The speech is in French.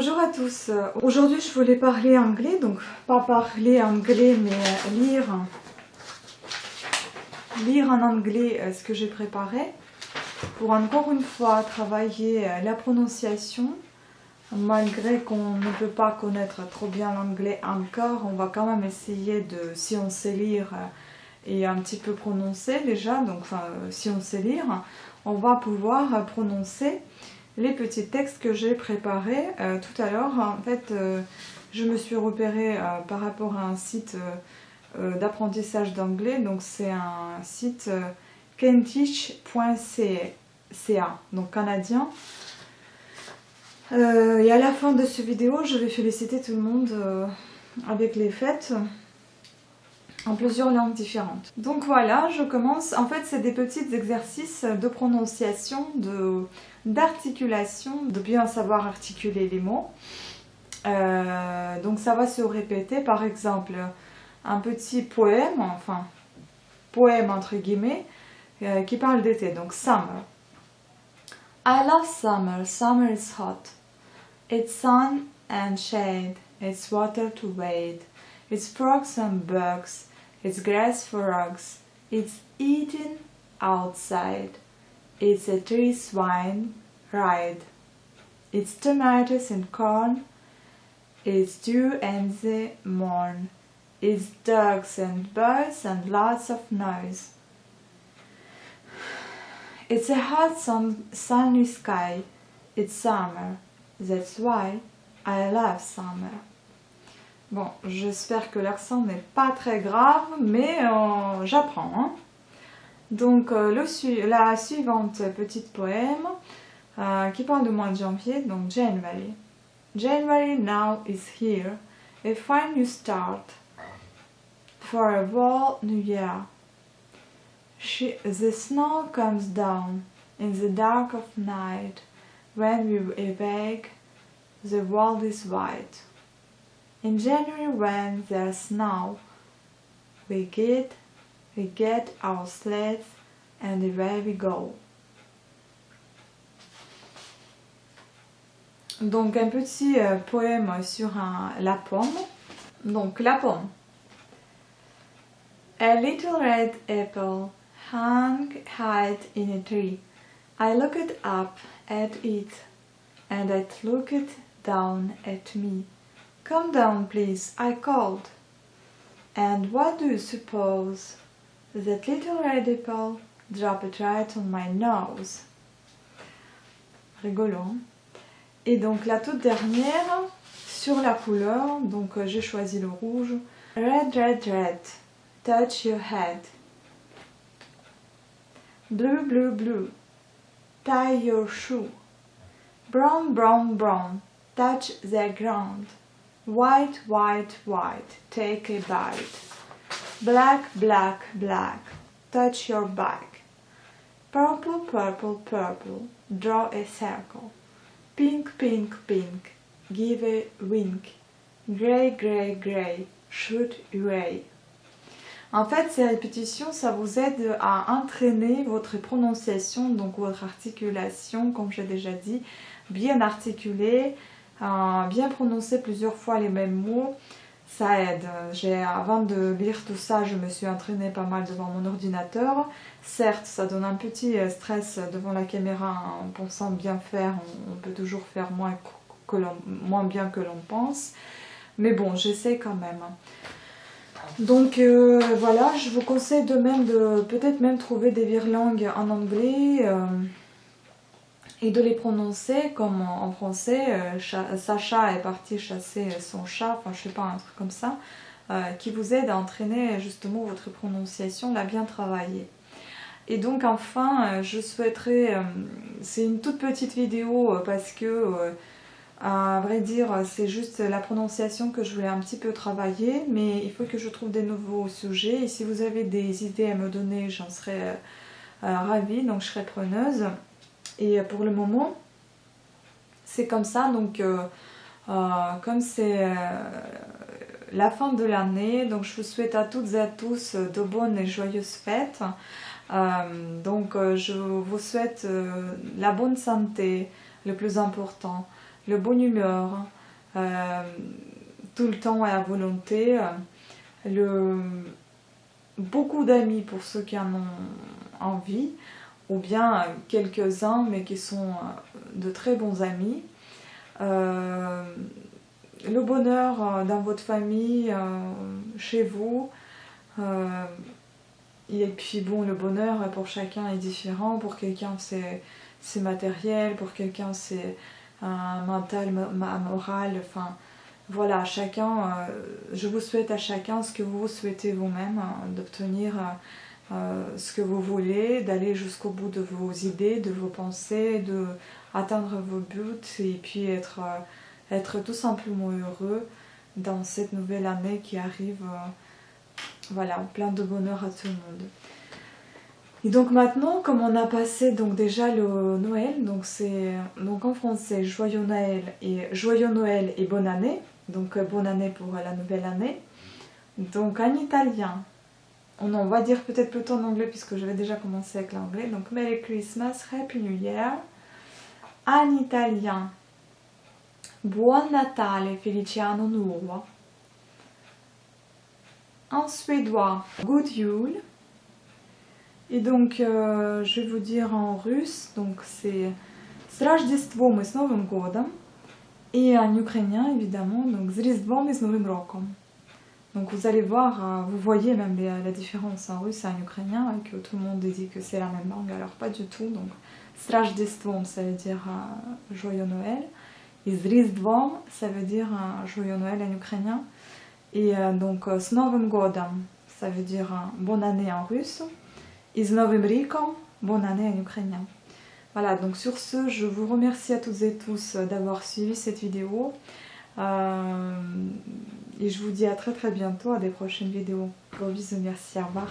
Bonjour à tous. Aujourd'hui je voulais parler anglais, donc pas parler anglais mais lire en anglais ce que j'ai préparé pour encore une fois travailler la prononciation. Malgré qu'on ne peut pas connaître trop bien l'anglais encore, on va quand même essayer de, si on sait lire et un petit peu prononcer déjà, donc si on sait lire, on va pouvoir prononcer les petits textes que j'ai préparés tout à l'heure. En fait, je me suis repérée par rapport à un site d'apprentissage d'anglais, donc c'est un site kentish.ca, donc canadien. Et à la fin de cette vidéo, je vais féliciter tout le monde avec les fêtes en plusieurs langues différentes. Donc voilà, je commence. En fait, c'est des petits exercices de prononciation, d'articulation, de bien savoir articuler les mots. Donc ça va se répéter, par exemple, un petit poème, enfin, poème entre guillemets, qui parle d'été, donc summer. I love summer, summer is hot. It's sun and shade, it's water to wade, it's frogs and bugs, it's grass for rugs, it's eating outside, it's a tree swine ride, it's tomatoes and corn, it's dew and the morn, it's dogs and birds and lots of noise. It's a hot sunny sky, it's summer, that's why I love summer. Bon, j'espère que l'accent n'est pas très grave, mais j'apprends. Hein. Donc la suivante petite poème qui parle du mois de janvier, donc January. January now is here, a fine new start for a whole new year. The snow comes down in the dark of night. When we awake, the world is white. In January, when there's snow, we get our sleds and away we go. Donc un petit poème sur la pomme. Donc la pomme. A little red apple hung high in a tree. I looked up at it, and it looked down at me. Come down, please, I called. And what do you suppose? That little red apple dropped right on my nose. Rigolo, hein? Et donc la toute dernière, sur la couleur, donc j'ai choisi le rouge. Red, red, red, touch your head. Blue, blue, blue, tie your shoe. Brown, brown, brown, touch the ground. White, white, white, take a bite. Black, black, black, touch your back. Purple, purple, purple, draw a circle. Pink, pink, pink, give a wink. Grey, grey, grey, shoot away. En fait, ces répétitions, ça vous aide à entraîner votre prononciation, donc votre articulation, comme j'ai déjà dit, bien articuler, bien prononcer plusieurs fois les mêmes mots, ça aide. Avant de lire tout ça, je me suis entraînée pas mal devant mon ordinateur. Certes, ça donne un petit stress devant la caméra en pensant bien faire, on peut toujours faire moins bien que l'on pense, mais bon, j'essaie quand même. Donc voilà, je vous conseille de peut-être même trouver des virelangues en anglais et de les prononcer comme en français. Sacha est parti chasser son chat, enfin je sais pas, un truc comme ça, qui vous aide à entraîner justement votre prononciation, la bien travailler. Et donc enfin, je souhaiterais, c'est une toute petite vidéo parce que à vrai dire, c'est juste la prononciation que je voulais un petit peu travailler, mais il faut que je trouve des nouveaux sujets. Et si vous avez des idées à me donner, j'en serais ravie, donc je serais preneuse. Et pour le moment, c'est comme ça. Donc, comme c'est la fin de l'année, donc je vous souhaite à toutes et à tous de bonnes et joyeuses fêtes. Donc, je vous souhaite la bonne santé, le plus important. le bonne humeur, tout le temps à la volonté, beaucoup d'amis pour ceux qui en ont envie, ou bien quelques-uns mais qui sont de très bons amis. Le bonheur dans votre famille, chez vous. Et puis bon, le bonheur pour chacun est différent. Pour quelqu'un c'est matériel, pour quelqu'un c'est mental, moral, enfin voilà, chacun, je vous souhaite à chacun ce que vous souhaitez vous-même, d'obtenir ce que vous voulez, d'aller jusqu'au bout de vos idées, de vos pensées, de atteindre vos buts et puis être tout simplement heureux dans cette nouvelle année qui arrive. Voilà, plein de bonheur à tout le monde. Et donc maintenant, comme on a passé donc déjà le Noël, donc c'est donc en français joyeux Noël et bonne année, donc bonne année pour la nouvelle année. Donc en italien, on va dire peut-être plutôt en anglais puisque je vais déjà commencer avec l'anglais. Donc Merry Christmas, Happy New Year. En italien, Buon Natale, Felice Anno Nuovo. En suédois, Good Yule. Et donc, je vais vous dire en russe, donc c'est с Рождеством и с Новым годом. Et en ukrainien, évidemment, donc с Різдвом и с Новым роком. Donc vous allez voir, vous voyez même la différence en russe et en ukrainien, et que tout le monde dit que c'est la même langue, alors pas du tout. Donc с Рождеством, ça veut dire joyeux Noël. Et с Різдвом, ça veut dire joyeux Noël en ukrainien. Et donc с Новым годом, ça veut dire bonne année en russe. Et с Новым роком, bonne année en ukrainien. Voilà, donc sur ce, je vous remercie à toutes et tous d'avoir suivi cette vidéo. Et je vous dis à très bientôt, à des prochaines vidéos. Gros bisous, merci, au revoir.